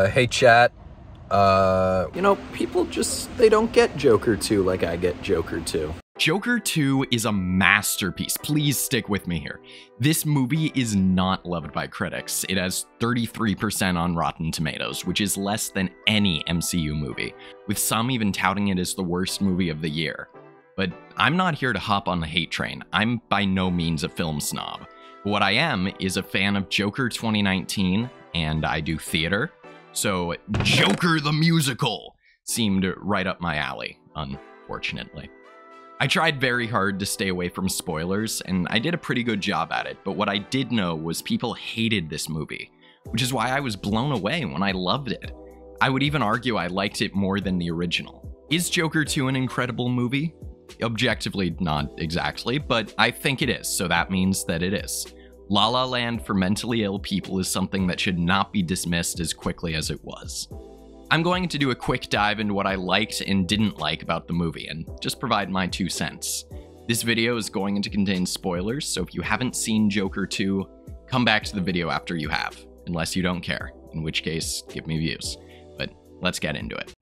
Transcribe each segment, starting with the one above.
Hey chat, people just, they don't get Joker 2 like I get Joker 2. Joker 2 is a masterpiece. Please stick with me here. This movie is not loved by critics. It has 33% on Rotten Tomatoes, which is less than any MCU movie, with some even touting it as the worst movie of the year. But I'm not here to hop on the hate train. I'm by no means a film snob. What I am is a fan of Joker 2019, and I do theater. So Joker the Musical seemed right up my alley, unfortunately. I tried very hard to stay away from spoilers, and I did a pretty good job at it, but what I did know was people hated this movie, which is why I was blown away when I loved it. I would even argue I liked it more than the original. Is Joker 2 an incredible movie? Objectively, not exactly, but I think it is, so that means that it is. La La Land for mentally ill people is something that should not be dismissed as quickly as it was. I'm going to do a quick dive into what I liked and didn't like about the movie, and just provide my 2 cents. This video is going to contain spoilers, so if you haven't seen Joker 2, come back to the video after you have, unless you don't care, in which case, give me views. But let's get into it.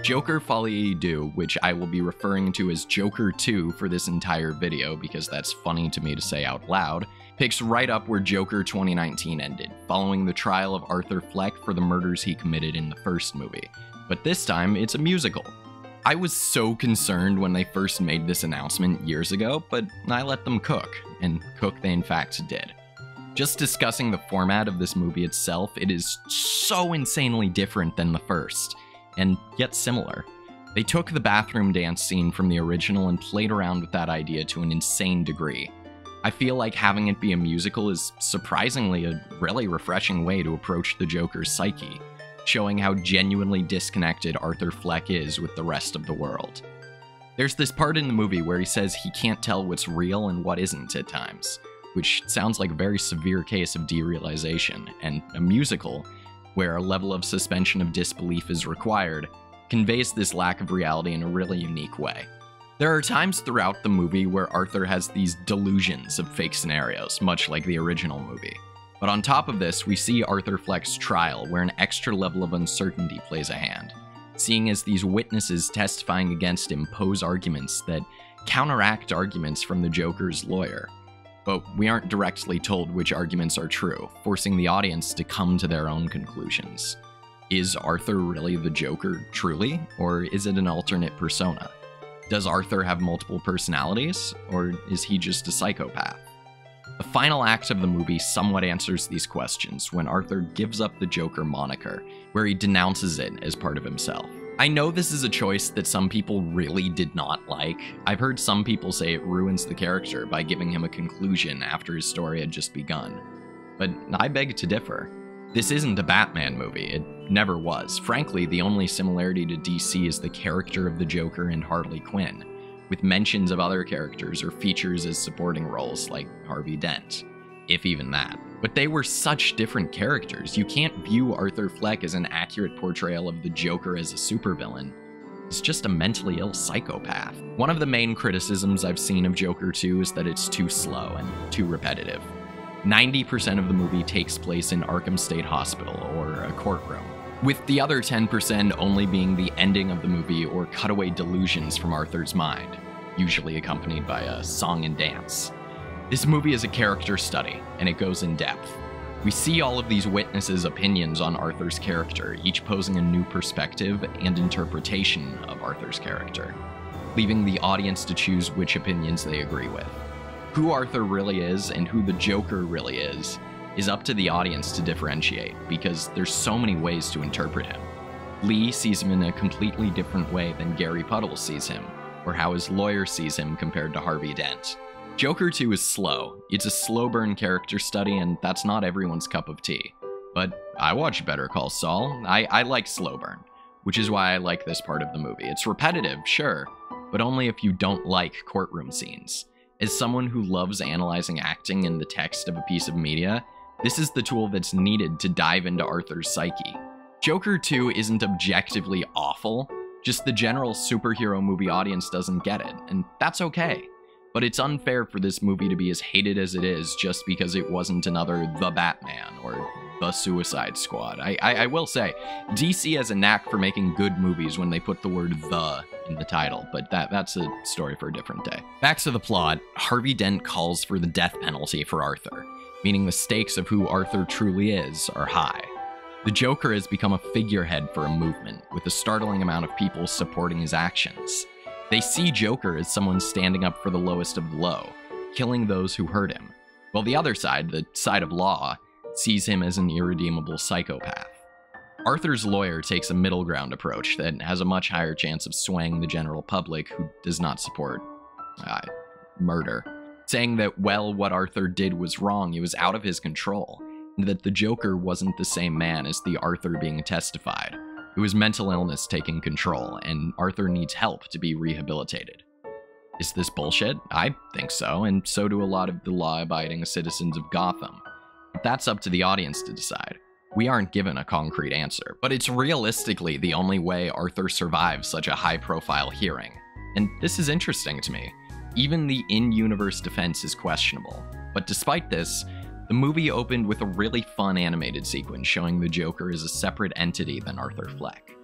Joker Folie, Deux, which I will be referring to as Joker 2 for this entire video because that's funny to me to say out loud, picks right up where Joker 2019 ended, following the trial of Arthur Fleck for the murders he committed in the first movie. But this time, it's a musical. I was so concerned when they first made this announcement years ago, but I let them cook, and cook they in fact did. Just discussing the format of this movie itself, it is so insanely different than the first, and yet similar. They took the bathroom dance scene from the original and played around with that idea to an insane degree. I feel like having it be a musical is surprisingly a really refreshing way to approach the Joker's psyche, showing how genuinely disconnected Arthur Fleck is with the rest of the world. There's this part in the movie where he says he can't tell what's real and what isn't at times, which sounds like a very severe case of derealization, and a musical, where a level of suspension of disbelief is required, conveys this lack of reality in a really unique way. There are times throughout the movie where Arthur has these delusions of fake scenarios, much like the original movie. But on top of this, we see Arthur Fleck's trial, where an extra level of uncertainty plays a hand, seeing as these witnesses testifying against him pose arguments that counteract arguments from the Joker's lawyer. But we aren't directly told which arguments are true, forcing the audience to come to their own conclusions. Is Arthur really the Joker, truly, or is it an alternate persona? Does Arthur have multiple personalities, or is he just a psychopath? The final act of the movie somewhat answers these questions when Arthur gives up the Joker moniker, where he denounces it as part of himself. I know this is a choice that some people really did not like. I've heard some people say it ruins the character by giving him a conclusion after his story had just begun. But I beg to differ. This isn't a Batman movie, it never was. Frankly, the only similarity to DC is the character of the Joker and Harley Quinn, with mentions of other characters or features as supporting roles like Harvey Dent, if even that. But they were such different characters. You can't view Arthur Fleck as an accurate portrayal of the Joker as a supervillain. He's just a mentally ill psychopath. One of the main criticisms I've seen of Joker 2 is that it's too slow and too repetitive. 90% of the movie takes place in Arkham State Hospital or a courtroom, with the other 10% only being the ending of the movie or cutaway delusions from Arthur's mind, usually accompanied by a song and dance. This movie is a character study, and it goes in depth. We see all of these witnesses' opinions on Arthur's character, each posing a new perspective and interpretation of Arthur's character, leaving the audience to choose which opinions they agree with. Who Arthur really is and who the Joker really is up to the audience to differentiate, because there's so many ways to interpret him. Lee sees him in a completely different way than Gary Puddle sees him, or how his lawyer sees him compared to Harvey Dent. Joker 2 is slow. It's a slow burn character study, and that's not everyone's cup of tea. But I watch Better Call Saul. I like slow burn, which is why I like this part of the movie. It's repetitive, sure, but only if you don't like courtroom scenes. As someone who loves analyzing acting in the text of a piece of media, this is the tool that's needed to dive into Arthur's psyche. Joker 2 isn't objectively awful, just the general superhero movie audience doesn't get it, and that's okay. But it's unfair for this movie to be as hated as it is just because it wasn't another The Batman or The Suicide Squad. I will say, DC has a knack for making good movies when they put the word "the" in the title, but that's a story for a different day. Back to the plot, Harvey Dent calls for the death penalty for Arthur, meaning the stakes of who Arthur truly is are high. The Joker has become a figurehead for a movement, with a startling amount of people supporting his actions. They see Joker as someone standing up for the lowest of the low, killing those who hurt him, while the other side, the side of law, sees him as an irredeemable psychopath. Arthur's lawyer takes a middle ground approach that has a much higher chance of swaying the general public who does not support murder, saying that, well, what Arthur did was wrong, it was out of his control, and that the Joker wasn't the same man as the Arthur being testified. It was mental illness taking control, and Arthur needs help to be rehabilitated. Is this bullshit? I think so, and so do a lot of the law-abiding citizens of Gotham. But that's up to the audience to decide. We aren't given a concrete answer, but it's realistically the only way Arthur survives such a high-profile hearing. And this is interesting to me. Even the in-universe defense is questionable. But despite this, the movie opened with a really fun animated sequence showing the Joker as a separate entity than Arthur Fleck.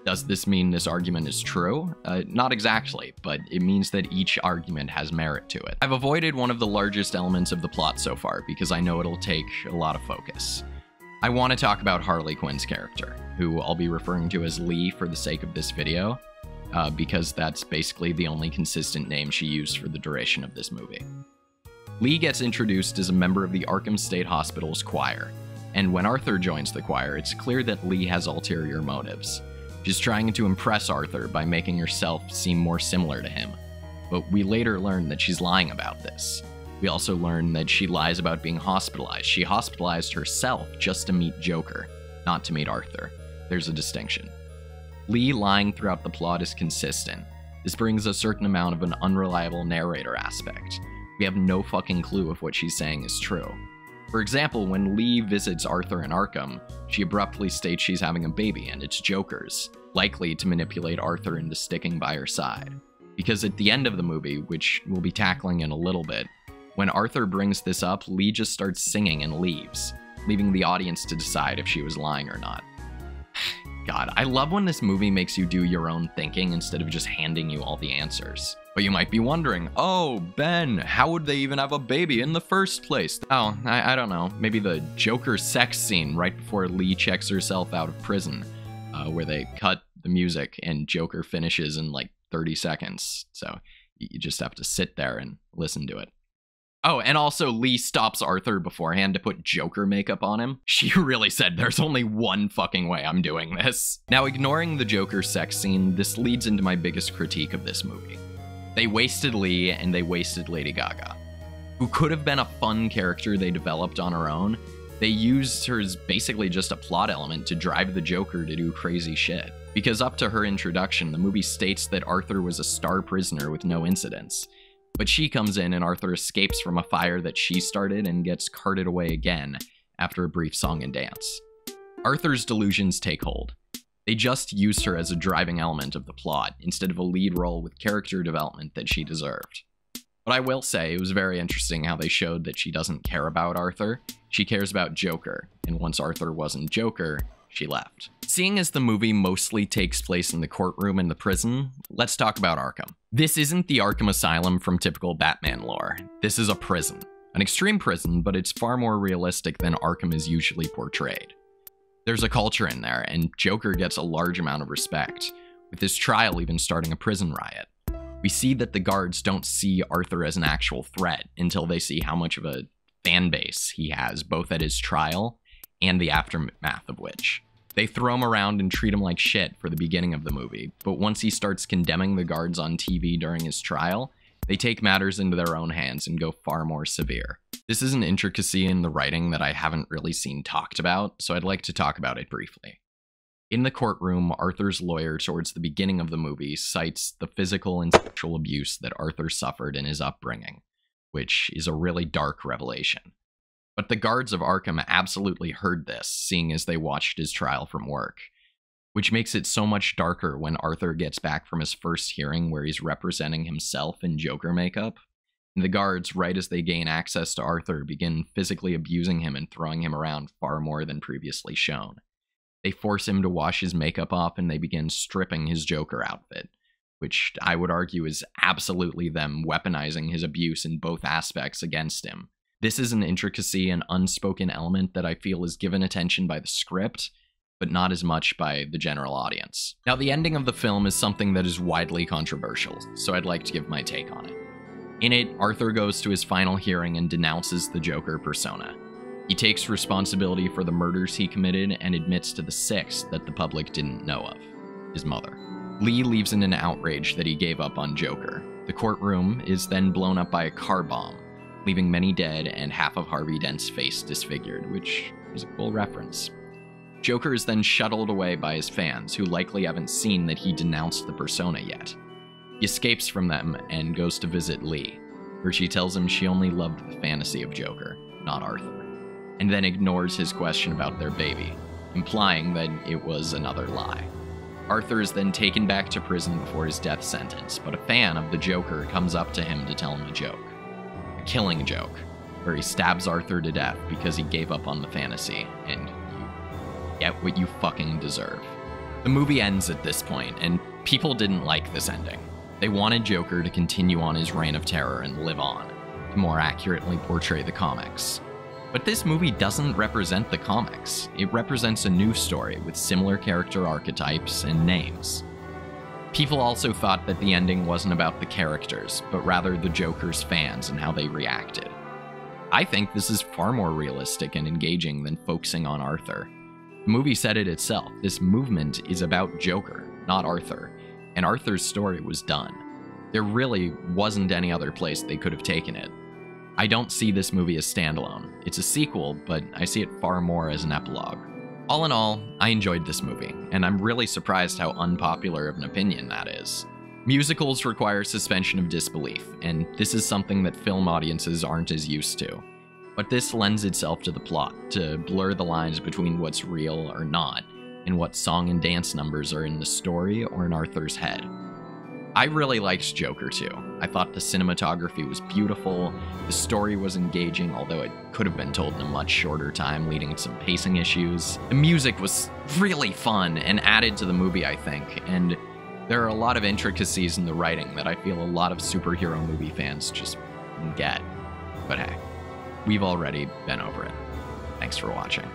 Does this mean this argument is true? Not exactly, but it means that each argument has merit to it. I've avoided one of the largest elements of the plot so far because I know it'll take a lot of focus. I want to talk about Harley Quinn's character, who I'll be referring to as Lee for the sake of this video, because that's basically the only consistent name she used for the duration of this movie. Lee gets introduced as a member of the Arkham State Hospital's choir, and when Arthur joins the choir, it's clear that Lee has ulterior motives. She's trying to impress Arthur by making herself seem more similar to him, but we later learn that she's lying about this. We also learn that she lies about being hospitalized. She hospitalized herself just to meet Joker, not to meet Arthur. There's a distinction. Lee lying throughout the plot is consistent. This brings a certain amount of an unreliable narrator aspect. We have no fucking clue if what she's saying is true. For example, when Lee visits Arthur in Arkham, she abruptly states she's having a baby and it's Joker's, likely to manipulate Arthur into sticking by her side. Because at the end of the movie, which we'll be tackling in a little bit, when Arthur brings this up, Lee just starts singing and leaves, leaving the audience to decide if she was lying or not. God, I love when this movie makes you do your own thinking instead of just handing you all the answers. But you might be wondering, oh, Ben, how would they even have a baby in the first place? Oh, I don't know. Maybe the Joker sex scene right before Lee checks herself out of prison, where they cut the music and Joker finishes in like 30 seconds. So you just have to sit there and listen to it. Oh, and also Lee stops Arthur beforehand to put Joker makeup on him. She really said there's only one fucking way I'm doing this. Now, ignoring the Joker sex scene, this leads into my biggest critique of this movie. They wasted Lee and they wasted Lady Gaga, who could have been a fun character they developed on her own. They used her as basically just a plot element to drive the Joker to do crazy shit. Because up to her introduction, the movie states that Arthur was a star prisoner with no incidents. But she comes in and Arthur escapes from a fire that she started and gets carted away again after a brief song and dance. Arthur's delusions take hold. They just used her as a driving element of the plot, instead of a lead role with character development that she deserved. But I will say, it was very interesting how they showed that she doesn't care about Arthur, she cares about Joker, and once Arthur wasn't Joker, she left. Seeing as the movie mostly takes place in the courtroom and the prison, let's talk about Arkham. This isn't the Arkham Asylum from typical Batman lore. This is a prison. An extreme prison, but it's far more realistic than Arkham is usually portrayed. There's a culture in there, and Joker gets a large amount of respect, with his trial even starting a prison riot. We see that the guards don't see Arthur as an actual threat until they see how much of a fan base he has, both at his trial and the aftermath of which. They throw him around and treat him like shit for the beginning of the movie, but once he starts condemning the guards on TV during his trial, they take matters into their own hands and go far more severe. This is an intricacy in the writing that I haven't really seen talked about, so I'd like to talk about it briefly. In the courtroom, Arthur's lawyer towards the beginning of the movie cites the physical and sexual abuse that Arthur suffered in his upbringing, which is a really dark revelation. But the guards of Arkham absolutely heard this, seeing as they watched his trial from work, which makes it so much darker when Arthur gets back from his first hearing where he's representing himself in Joker makeup. And the guards, right as they gain access to Arthur, begin physically abusing him and throwing him around far more than previously shown. They force him to wash his makeup off, and they begin stripping his Joker outfit, which I would argue is absolutely them weaponizing his abuse in both aspects against him. This is an intricacy and unspoken element that I feel is given attention by the script, but not as much by the general audience. Now, the ending of the film is something that is widely controversial, so I'd like to give my take on it. In it, Arthur goes to his final hearing and denounces the Joker persona. He takes responsibility for the murders he committed and admits to the sixth that the public didn't know of, his mother. Lee leaves in an outrage that he gave up on Joker. The courtroom is then blown up by a car bomb, leaving many dead and half of Harvey Dent's face disfigured, which is a cool reference. Joker is then shuttled away by his fans, who likely haven't seen that he denounced the persona yet. He escapes from them and goes to visit Lee, where she tells him she only loved the fantasy of Joker, not Arthur, and then ignores his question about their baby, implying that it was another lie. Arthur is then taken back to prison before his death sentence, but a fan of the Joker comes up to him to tell him a joke. A killing joke, where he stabs Arthur to death because he gave up on the fantasy, and you get what you fucking deserve. The movie ends at this point, and people didn't like this ending. They wanted Joker to continue on his reign of terror and live on, to more accurately portray the comics. But this movie doesn't represent the comics. It represents a new story with similar character archetypes and names. People also thought that the ending wasn't about the characters, but rather the Joker's fans and how they reacted. I think this is far more realistic and engaging than focusing on Arthur. The movie said it itself. This movement is about Joker, not Arthur, and Arthur's story was done. There really wasn't any other place they could have taken it. I don't see this movie as standalone. It's a sequel, but I see it far more as an epilogue. All in all, I enjoyed this movie, and I'm really surprised how unpopular of an opinion that is. Musicals require suspension of disbelief, and this is something that film audiences aren't as used to. But this lends itself to the plot, to blur the lines between what's real or not, and what song and dance numbers are in the story or in Arthur's head. I really liked Joker 2. I thought the cinematography was beautiful, the story was engaging, although it could have been told in a much shorter time, leading to some pacing issues. The music was really fun and added to the movie, I think, and there are a lot of intricacies in the writing that I feel a lot of superhero movie fans just didn't get. But hey, we've already been over it. Thanks for watching.